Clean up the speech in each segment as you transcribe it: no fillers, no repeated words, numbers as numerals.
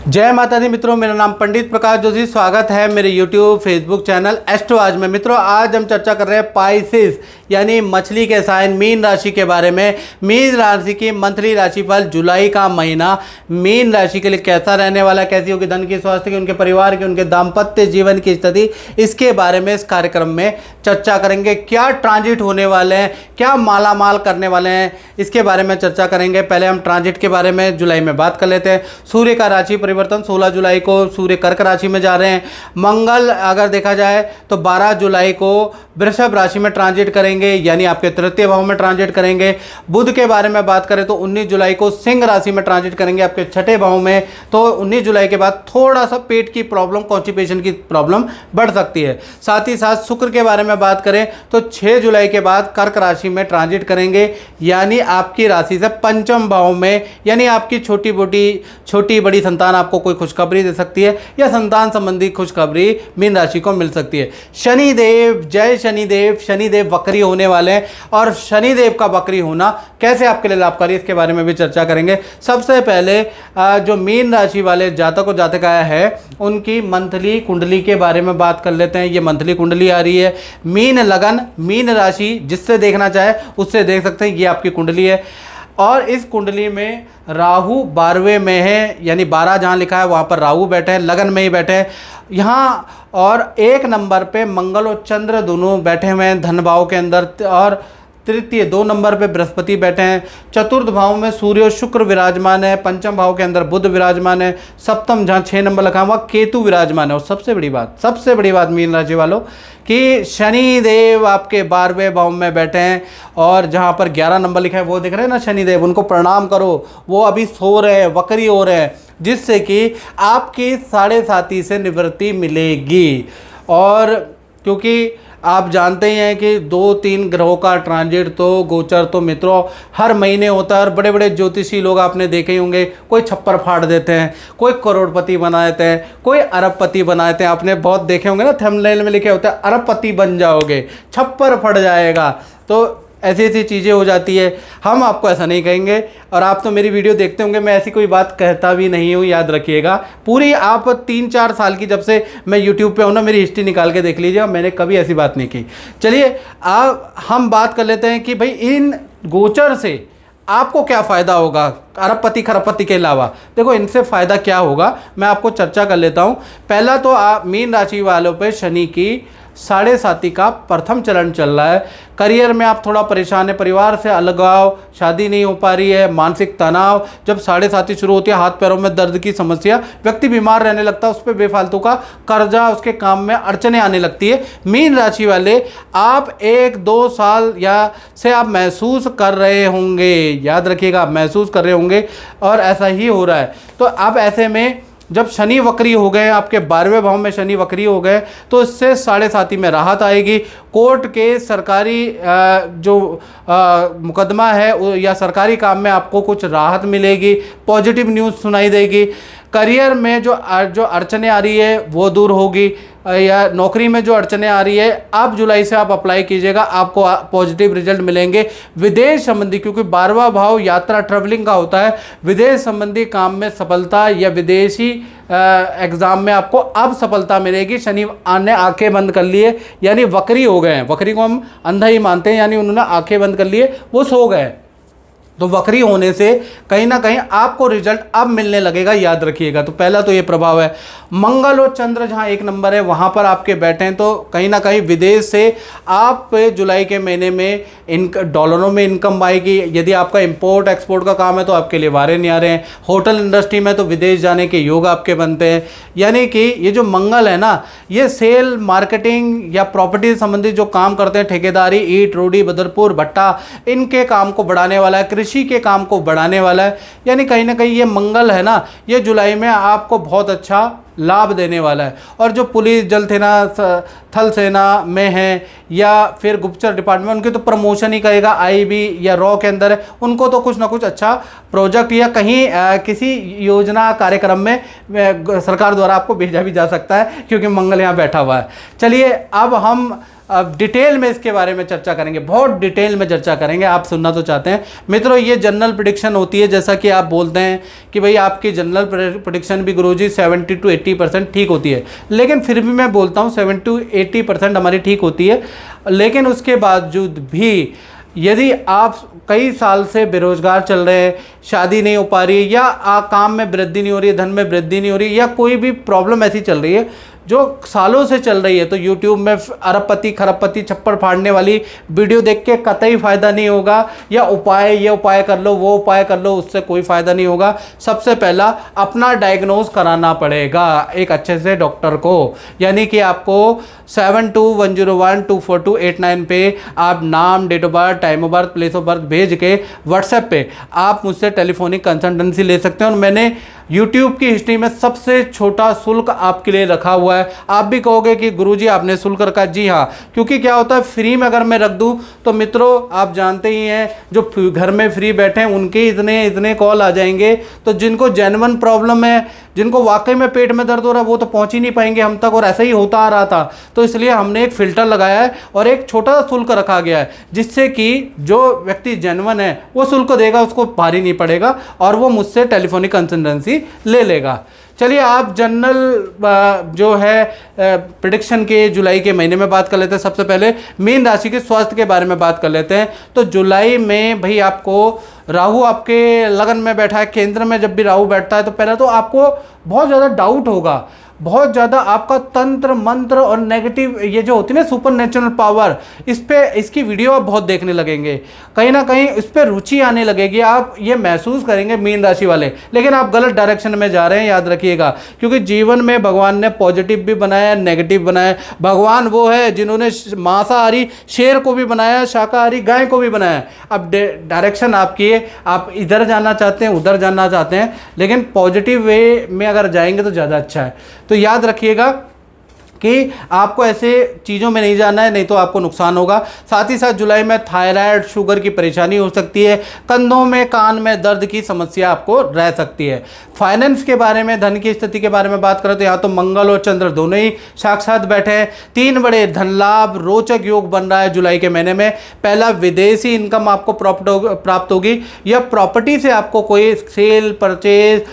जय माता दी मित्रों, मेरा नाम पंडित प्रकाश जोशी। स्वागत है मेरे YouTube फेसबुक चैनल एस्ट्रो आज में। मित्रों, आज हम चर्चा कर रहे हैं पाइसेस यानी मछली के साइन मीन राशि के बारे में। मीन राशि की मंथली राशिफल जुलाई का महीना मीन राशि के लिए कैसा रहने वाला, कैसी होगी धन की, स्वास्थ्य की, उनके परिवार की, उनके दाम्पत्य जीवन की स्थिति, इसके बारे में इस कार्यक्रम में चर्चा करेंगे। क्या ट्रांजिट होने वाले हैं, क्या मालामाल करने वाले हैं, इसके बारे में चर्चा करेंगे। पहले हम ट्रांजिट के बारे में जुलाई में बात कर लेते हैं। सूर्य का राशि परिवर्तन 16 जुलाई को सूर्य कर्क राशि में जा रहे हैं। मंगल अगर देखा जाए तो 12 जुलाई को वृषभ राशि में ट्रांजिट करेंगे, यानी आपके तृतीय भाव में ट्रांजिट करेंगे। बुध के बारे में बात करें तो 19 जुलाई को सिंह राशि में ट्रांजिट करेंगे, आपके छठे भाव में। तो 19 जुलाई के बाद थोड़ा सा पेट की प्रॉब्लम, कॉन्स्टिपेशन की प्रॉब्लम बढ़ सकती है। साथ ही साथ शुक्र के बारे में बात करें तो 6 जुलाई के बाद कर्क राशि में ट्रांजिट करेंगे, यानी आपकी राशि से पंचम भाव में, यानी आपकी छोटी बड़ी संतान आपको कोई खुशखबरी दे सकती है या संतान संबंधी खुशखबरी मीन राशि को मिल सकती है। शनिदेव, जय शनिदेव। शनिदेव वक्री होने वाले हैं और शनिदेव का वक्री होना कैसे आपके लिए लाभकारी, इसके बारे में भी चर्चा करेंगे। सबसे पहले जो मीन राशि वाले जातक और जातिकाएं हैं उनकी मंथली कुंडली के बारे में बात कर लेते हैं। ये मंथली कुंडली आ रही है। मीन लगन, मीन राशि, जिससे देखना चाहे उससे देख सकते हैं। ये आपकी कुंडली है और इस कुंडली में राहु 12वें में है, यानी 12 जहाँ लिखा है वहाँ पर राहु बैठे हैं, लगन में ही बैठे हैं यहाँ। और 1 नंबर पे मंगल और चंद्र दोनों बैठे हुए हैं धन भाव के अंदर, और तृतीय 2 नंबर पे बृहस्पति बैठे हैं। चतुर्थ भाव में सूर्य और शुक्र विराजमान है। पंचम भाव के अंदर बुध विराजमान है। सप्तम जहाँ 6 नंबर लिखा हुआ केतु विराजमान है। और सबसे बड़ी बात मीन राशि वालों कि शनिदेव आपके 12वें भाव में बैठे हैं, और जहाँ पर 11 नंबर लिखा है वो दिख रहे हैं ना शनिदेव, उनको प्रणाम करो। वो अभी सो रहे हैं, वक्री हो रहे हैं, जिससे कि आपकी 7.5 से निवृत्ति मिलेगी। और क्योंकि आप जानते ही हैं कि 2-3 ग्रहों का ट्रांजिट तो गोचर तो मित्रों हर महीने होता है। और बड़े बड़े ज्योतिषी लोग आपने देखे ही होंगे, कोई छप्पर फाड़ देते हैं, कोई करोड़पति बना देते हैं, कोई अरबपति बना देते हैं। आपने बहुत देखे होंगे ना, थंबनेल में लिखे होते हैं अरबपति बन जाओगे, छप्पर फट जाएगा। तो ऐसी ऐसी चीज़ें हो जाती है। हम आपको ऐसा नहीं कहेंगे, और आप तो मेरी वीडियो देखते होंगे, मैं ऐसी कोई बात कहता भी नहीं हूँ, याद रखिएगा। पूरी आप 3-4 साल की जब से मैं यूट्यूब पे हूँ ना, मेरी हिस्ट्री निकाल के देख लीजिए, मैंने कभी ऐसी बात नहीं की। चलिए हम बात कर लेते हैं कि भाई इन गोचर से आपको क्या फ़ायदा होगा अरबपति खरबपति के अलावा। देखो इनसे फ़ायदा क्या होगा मैं आपको चर्चा कर लेता हूँ। पहला तो आप मीन राशि वालों पे शनि की 7.5 का प्रथम चरण चल रहा है। करियर में आप थोड़ा परेशान है, परिवार से अलगाव, शादी नहीं हो पा रही है, मानसिक तनाव। जब 7.5 शुरू होती है, हाथ पैरों में दर्द की समस्या, व्यक्ति बीमार रहने लगता है, उस पर बेफालतू का कर्जा, उसके काम में अड़चने आने लगती है। मीन राशि वाले आप 1-2 साल या से आप महसूस कर रहे होंगे, याद रखिएगा महसूस कर रहे होंगे, और ऐसा ही हो रहा है। तो अब ऐसे में जब शनि वक्री हो गए, आपके 12वें भाव में शनि वक्री हो गए, तो इससे 7.5 में राहत आएगी। कोर्ट के सरकारी जो मुकदमा है या सरकारी काम में आपको कुछ राहत मिलेगी, पॉजिटिव न्यूज़ सुनाई देगी। करियर में जो अड़चने आ रही है वो दूर होगी, या नौकरी में जो अड़चने आ रही है अब जुलाई से आप अप्लाई कीजिएगा, आपको पॉजिटिव रिजल्ट मिलेंगे। विदेश संबंधी, क्योंकि 12वां भाव यात्रा ट्रैवलिंग का होता है, विदेश संबंधी काम में सफलता या विदेशी एग्ज़ाम में आपको अब सफलता मिलेगी। शनि ने आंखें बंद कर लिए, यानी वक्री हो गए हैं। वक्री को हम अंधा ही मानते हैं, यानी उन्होंने आंखें बंद कर लिए, वो सो गए। तो वक्री होने से कहीं ना कहीं आपको रिजल्ट अब मिलने लगेगा, याद रखिएगा। तो पहला तो ये प्रभाव है। मंगल और चंद्र जहाँ 1 नंबर है वहाँ पर आपके बैठे हैं, तो कहीं ना कहीं विदेश से आप जुलाई के महीने में डॉलरों में इनकम आएगी। यदि आपका इंपोर्ट एक्सपोर्ट का काम है तो आपके लिए वारे नहीं आ रहे हैं। होटल इंडस्ट्री में तो विदेश जाने के योग आपके बनते हैं। यानी कि ये जो मंगल है ना, ये सेल, मार्केटिंग या प्रॉपर्टी से संबंधित जो काम करते हैं, ठेकेदारी, ईंट रोडी बदरपुर भट्टा, इनके काम को बढ़ाने वाला है, कृषि के काम को बढ़ाने वाला है। यानी कहीं ना कहीं ये मंगल है ना, ये जुलाई में आपको बहुत अच्छा लाभ देने वाला है। और जो पुलिस, जल सेना, थल सेना में है या फिर गुप्तचर डिपार्टमेंट, उनके तो प्रमोशन ही करेगा। आईबी या रॉ के अंदर है, उनको तो कुछ ना कुछ अच्छा प्रोजेक्ट या कहीं किसी योजना कार्यक्रम में सरकार द्वारा आपको भेजा भी जा सकता है, क्योंकि मंगल यहाँ बैठा हुआ है। चलिए अब हम अब डिटेल में इसके बारे में चर्चा करेंगे, बहुत डिटेल में चर्चा करेंगे। आप सुनना तो चाहते हैं मित्रों, ये जनरल प्रेडिक्शन होती है। जैसा कि आप बोलते हैं कि भाई आपकी जनरल प्रेडिक्शन भी गुरुजी 70 to 80% ठीक होती है, लेकिन फिर भी मैं बोलता हूँ 70 to 80% हमारी ठीक होती है। लेकिन उसके बावजूद भी यदि आप कई साल से बेरोजगार चल रहे हैं, शादी नहीं हो पा रही है, या काम में वृद्धि नहीं हो रही है, धन में वृद्धि नहीं हो रही है, या कोई भी प्रॉब्लम ऐसी चल रही है जो सालों से चल रही है, तो YouTube में अरबपति खरबपति छप्पर फाड़ने वाली वीडियो देख के कतई फ़ायदा नहीं होगा। या उपाय, ये उपाय कर लो, वो उपाय कर लो, उससे कोई फ़ायदा नहीं होगा। सबसे पहला अपना डायग्नोज कराना पड़ेगा एक अच्छे से डॉक्टर को। यानी कि आपको 7210124289 पे आप नाम, date of birth, time of birth, place of birth भेज के व्हाट्सएप पे आप मुझसे टेलीफोनिक कंसल्टेंसी ले सकते हैं। और मैंने YouTube की हिस्ट्री में सबसे छोटा शुल्क आपके लिए रखा हुआ है। आप भी कहोगे कि गुरुजी आपने शुल्क रखा, जी हाँ, क्योंकि क्या होता है फ्री में अगर मैं रख दूं तो मित्रों आप जानते ही हैं जो घर में फ्री बैठे हैं उनके इतने कॉल आ जाएंगे, तो जिनको जेन्युइन प्रॉब्लम है, जिनको वाकई में पेट में दर्द हो रहा है, वो तो पहुंच ही नहीं पाएंगे हम तक, और ऐसा ही होता आ रहा था। तो इसलिए हमने एक फ़िल्टर लगाया है और एक छोटा सा शुल्क रखा गया है, जिससे कि जो व्यक्ति जेन्युइन है वो शुल्क देगा, उसको भारी नहीं पड़ेगा और वो मुझसे टेलीफोनिक कंसल्टेंसी ले लेगा। चलिए आप जनरल जो है प्रेडिक्शन के जुलाई के महीने में बात कर लेते हैं। सबसे पहले मीन राशि के स्वास्थ्य के बारे में बात कर लेते हैं। तो जुलाई में भाई आपको राहु आपके लगन में बैठा है, केंद्र में जब भी राहु बैठता है तो पहले तो आपको बहुत ज़्यादा डाउट होगा, बहुत ज़्यादा आपका तंत्र मंत्र और नेगेटिव ये जो होती है ना सुपर नेचुरल पावर, इसकी वीडियो आप बहुत देखने लगेंगे, कहीं ना कहीं इस पर रुचि आने लगेगी, आप ये महसूस करेंगे मीन राशि वाले। लेकिन आप गलत डायरेक्शन में जा रहे हैं, याद रखिएगा, क्योंकि जीवन में भगवान ने पॉजिटिव भी बनाया, नेगेटिव बनाया। भगवान वो है जिन्होंने मांसाहारी शेर को भी बनाया, शाकाहारी गाय को भी बनाया। अब डायरेक्शन आपकी है, आप इधर जाना चाहते हैं, उधर जाना चाहते हैं, लेकिन पॉजिटिव वे में अगर जाएंगे तो ज़्यादा अच्छा है। तो याद रखिएगा कि आपको ऐसे चीज़ों में नहीं जाना है, नहीं तो आपको नुकसान होगा। साथ ही साथ जुलाई में थायराइड, शुगर की परेशानी हो सकती है, कंधों में, कान में दर्द की समस्या आपको रह सकती है। फाइनेंस के बारे में, धन की स्थिति के बारे में बात करें तो यहाँ तो मंगल और चंद्र दोनों ही साक्षात बैठे हैं। 3 बड़े धन लाभ, रोचक योग बन रहा है जुलाई के महीने में। पहला, विदेशी इनकम आपको प्राप्त होगी, या प्रॉपर्टी से आपको कोई सेल परचेज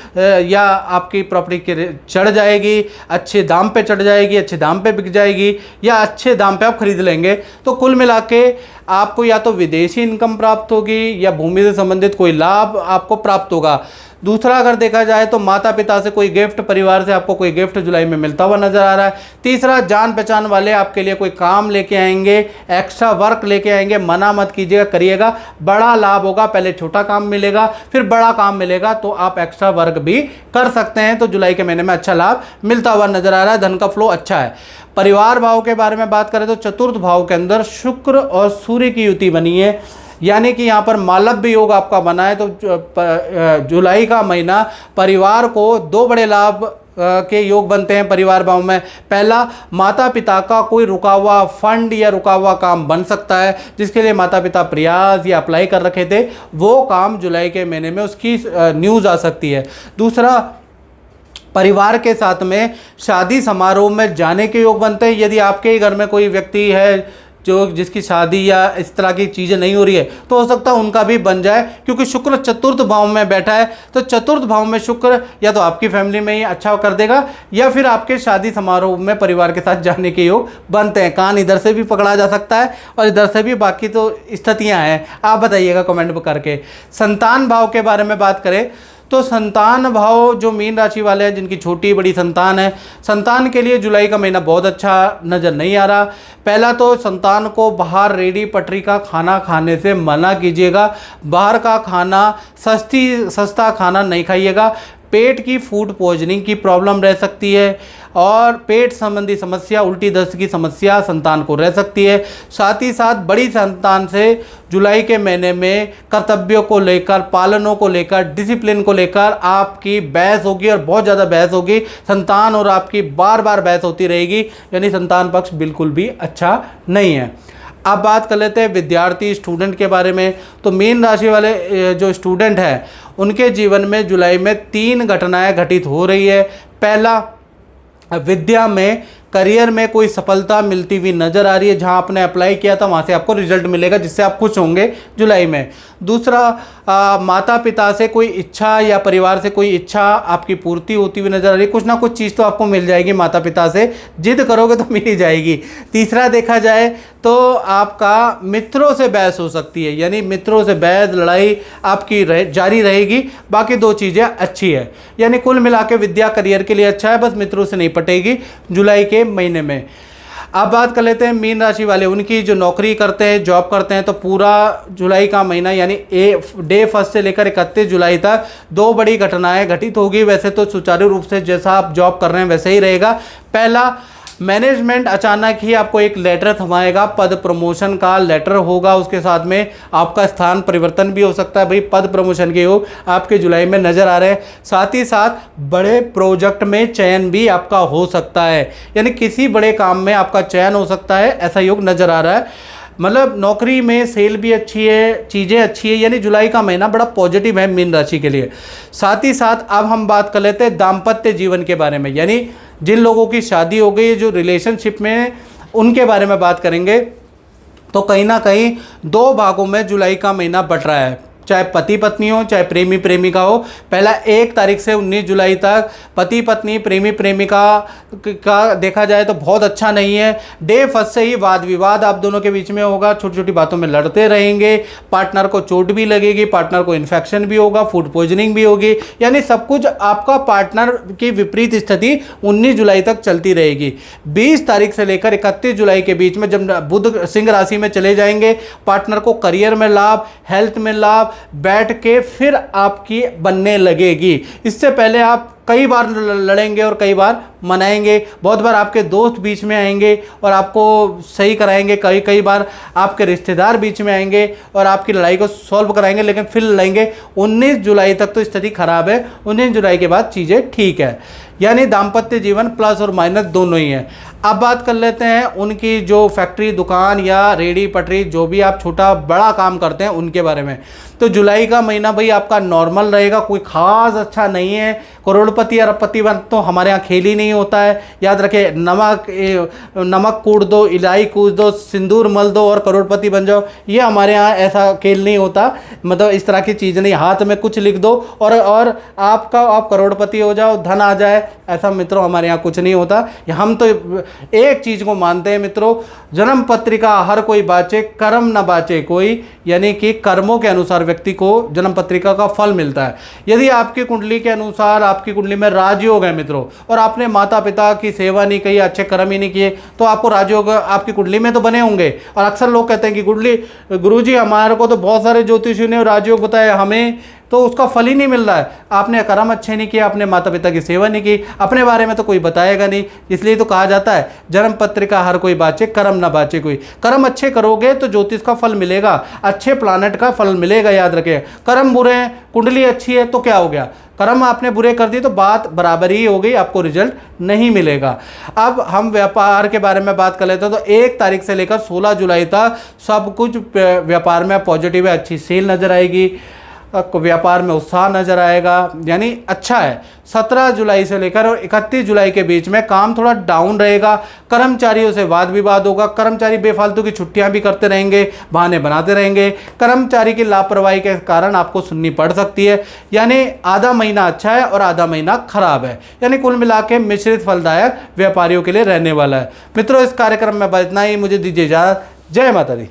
या आपकी प्रॉपर्टी चढ़ जाएगी, अच्छे दाम पे चढ़ जाएगी, अच्छे दाम पे बिक जाएगी, या अच्छे दाम पे आप खरीद लेंगे। तो कुल मिला के आपको या तो विदेशी इनकम प्राप्त होगी या भूमि से संबंधित कोई लाभ आपको प्राप्त होगा। दूसरा अगर देखा जाए तो माता पिता से कोई गिफ्ट, परिवार से आपको कोई गिफ्ट जुलाई में मिलता हुआ नजर आ रहा है। तीसरा, जान पहचान वाले आपके लिए कोई काम लेके आएंगे, एक्स्ट्रा वर्क लेके आएंगे, मना मत कीजिएगा, करिएगा, बड़ा लाभ होगा। पहले छोटा काम मिलेगा, फिर बड़ा काम मिलेगा, तो आप एक्स्ट्रा वर्क भी कर सकते हैं। तो जुलाई के महीने में अच्छा लाभ मिलता हुआ नजर आ रहा है, धन का फ्लो अच्छा है। परिवार भाव के बारे में बात करें तो चतुर्थ भाव के अंदर शुक्र और सूर्य की युति बनी है, यानी कि यहाँ पर मालव्य योग आपका बना है। तो जुलाई का महीना परिवार को 2 बड़े लाभ के योग बनते हैं परिवार भाव में। पहला, माता पिता का कोई रुका हुआ फंड या रुका हुआ काम बन सकता है, जिसके लिए माता पिता प्रयास या अप्लाई कर रखे थे, वो काम जुलाई के महीने में उसकी न्यूज़ आ सकती है। दूसरा, परिवार के साथ में शादी समारोह में जाने के योग बनते हैं। यदि आपके ही घर में कोई व्यक्ति है जिसकी शादी या इस तरह की चीज़ें नहीं हो रही है, तो हो सकता है उनका भी बन जाए, क्योंकि शुक्र चतुर्थ भाव में बैठा है। तो चतुर्थ भाव में शुक्र या तो आपकी फैमिली में ही अच्छा कर देगा, या फिर आपके शादी समारोह में परिवार के साथ जाने के योग बनते हैं। कान इधर से भी पकड़ा जा सकता है और इधर से भी, बाकी तो स्थितियाँ हैं, आप बताइएगा कमेंट करके। संतान भाव के बारे में बात करें तो संतान भाव जो मीन राशि वाले हैं, जिनकी छोटी बड़ी संतान है, संतान के लिए जुलाई का महीना बहुत अच्छा नज़र नहीं आ रहा। पहला तो संतान को बाहर रेडी पटरी का खाना खाने से मना कीजिएगा, बाहर का खाना, सस्ता खाना नहीं खाइएगा। पेट की फूड पॉइजनिंग की प्रॉब्लम रह सकती है, और पेट संबंधी समस्या, उल्टी दस्त की समस्या संतान को रह सकती है। साथ ही साथ बड़ी संतान से जुलाई के महीने में कर्तव्यों को लेकर, पालनों को लेकर, डिसिप्लिन को लेकर आपकी बहस होगी, और बहुत ज़्यादा बहस होगी। संतान और आपकी बार बार बहस होती रहेगी, यानी संतान पक्ष बिल्कुल भी अच्छा नहीं है। अब बात कर लेते हैं विद्यार्थी, स्टूडेंट के बारे में। तो मीन राशि वाले जो स्टूडेंट हैं, उनके जीवन में जुलाई में 3 घटनाएं घटित हो रही है। पहला, विद्या में करियर में कोई सफलता मिलती हुई नज़र आ रही है। जहां आपने अप्लाई किया था वहां से आपको रिजल्ट मिलेगा, जिससे आप खुश होंगे जुलाई में। दूसरा, माता पिता से कोई इच्छा या परिवार से कोई इच्छा आपकी पूर्ति होती हुई नज़र आ रही है। कुछ ना कुछ चीज़ तो आपको मिल जाएगी माता पिता से, जिद करोगे तो मिल ही जाएगी। तीसरा देखा जाए तो आपका मित्रों से बहस हो सकती है, यानी मित्रों से बहस लड़ाई आपकी जारी रहेगी। बाकी दो चीज़ें अच्छी है, यानी कुल मिला के विद्या करियर के लिए अच्छा है, बस मित्रों से नहीं पटेगी जुलाई के महीने में। अब बात कर लेते हैं मीन राशि वाले, उनकी जो नौकरी करते हैं, जॉब करते हैं, तो पूरा जुलाई का महीना यानी डे 1 से लेकर 31 जुलाई तक 2 बड़ी घटनाएं घटित होगी। वैसे तो सुचारू रूप से जैसा आप जॉब कर रहे हैं वैसे ही रहेगा। पहला, मैनेजमेंट अचानक ही आपको एक लेटर थमाएगा, पद प्रमोशन का लेटर होगा, उसके साथ में आपका स्थान परिवर्तन भी हो सकता है। भाई पद प्रमोशन के योग आपके जुलाई में नज़र आ रहे हैं। साथ ही साथ बड़े प्रोजेक्ट में चयन भी आपका हो सकता है, यानी किसी बड़े काम में आपका चयन हो सकता है, ऐसा योग नज़र आ रहा है। मतलब नौकरी में सेल भी अच्छी है, चीज़ें अच्छी है, यानी जुलाई का महीना बड़ा पॉजिटिव है मीन राशि के लिए। साथ ही साथ अब हम बात कर लेते हैं दाम्पत्य जीवन के बारे में, यानी जिन लोगों की शादी हो गई, जो रिलेशनशिप में, उनके बारे में बात करेंगे। तो कहीं ना कहीं 2 भागों में जुलाई का महीना बट रहा है, चाहे पति पत्नी हो, चाहे प्रेमी प्रेमिका हो। पहला 1 तारीख से 19 जुलाई तक पति पत्नी, प्रेमी प्रेमिका का देखा जाए तो बहुत अच्छा नहीं है। डे 1 से ही वाद विवाद आप दोनों के बीच में होगा, छोटी छोटी बातों में लड़ते रहेंगे, पार्टनर को चोट भी लगेगी, पार्टनर को इन्फेक्शन भी होगा, फूड पॉइजनिंग भी होगी, यानी सब कुछ आपका पार्टनर की विपरीत स्थिति 19 जुलाई तक चलती रहेगी। 20 तारीख से लेकर 31 जुलाई के बीच में जब बुध सिंह राशि में चले जाएंगे, पार्टनर को करियर में लाभ, हेल्थ में लाभ, बैठ के फिर आपकी बनने लगेगी। इससे पहले आप कई बार लड़ेंगे और कई बार मनाएंगे, बहुत बार आपके दोस्त बीच में आएंगे और आपको सही कराएंगे, कई बार आपके रिश्तेदार बीच में आएंगे और आपकी लड़ाई को सॉल्व कराएंगे, लेकिन फिर लड़ेंगे। 19 जुलाई तक तो स्थिति खराब है, 19 जुलाई के बाद चीज़ें ठीक है, यानी दाम्पत्य जीवन प्लस और माइनस दोनों ही है। अब बात कर लेते हैं उनकी जो फैक्ट्री, दुकान या रेडी पटरी, जो भी आप छोटा बड़ा काम करते हैं उनके बारे में। तो जुलाई का महीना भाई आपका नॉर्मल रहेगा, कोई खास अच्छा नहीं है। करोड़पति अरबपति तो हमारे यहाँ खेल ही नहीं होता है। याद रखें, नमक कूट दो, इलाही कूद दो, सिंदूर मल दो और करोड़पति बन जाओ, ये हमारे यहाँ ऐसा खेल नहीं होता। मतलब इस तरह की चीज़ नहीं, हाथ में कुछ लिख दो और आप करोड़पति हो जाओ, धन आ जाए, ऐसा मित्रों हमारे यहाँ कुछ नहीं होता। हम तो एक चीज़ को मानते हैं मित्रों, जन्म पत्रिका हर कोई बाचे, कर्म न बाचे कोई, यानी कि कर्मों के अनुसार व्यक्ति को जन्म पत्रिका का फल मिलता है। यदि आपकी कुंडली के अनुसार आपकी कुंडली में राजयोग है मित्रों, और आपने माता पिता की सेवा नहीं की, अच्छे कर्म ही नहीं किए, तो आपको राजयोग आपकी कुंडली में तो बने होंगे। और अक्सर लोग कहते हैं कि कुंडली गुरुजी हमारे को तो बहुत सारे ज्योतिषियों ने राजयोग बताया, हमें तो उसका फल ही नहीं मिल रहा है। आपने कर्म अच्छे नहीं किए, आपने माता पिता की सेवा नहीं की, अपने बारे में तो कोई बताएगा नहीं। इसलिए तो कहा जाता है जन्म पत्रिका हर कोई बाचे, कर्म ना बाचे कोई। कर्म अच्छे करोगे तो ज्योतिष का फल मिलेगा, अच्छे प्लानट का फल मिलेगा। याद रखें, कर्म बुरे हैं, कुंडली अच्छी है तो क्या हो गया, कर्म आपने बुरे कर दिए तो बात बराबर ही हो गई, आपको रिजल्ट नहीं मिलेगा। अब हम व्यापार के बारे में बात कर लेते हैं। तो 1 तारीख से लेकर 16 जुलाई तक सब कुछ व्यापार में पॉजिटिव है, अच्छी सेल नजर आएगी, व्यापार में उत्साह नजर आएगा, यानी अच्छा है। 17 जुलाई से लेकर और 31 जुलाई के बीच में काम थोड़ा डाउन रहेगा, कर्मचारियों से वाद विवाद होगा, कर्मचारी बेफालतू की छुट्टियां भी करते रहेंगे, बहाने बनाते रहेंगे, कर्मचारी की लापरवाही के कारण आपको सुननी पड़ सकती है। यानी आधा महीना अच्छा है और आधा महीना खराब है, यानी कुल मिला के मिश्रित फलदायक व्यापारियों के लिए रहने वाला है। मित्रों, इस कार्यक्रम में बस इतना ही, मुझे दीजिए इजाजत। जय माता दी।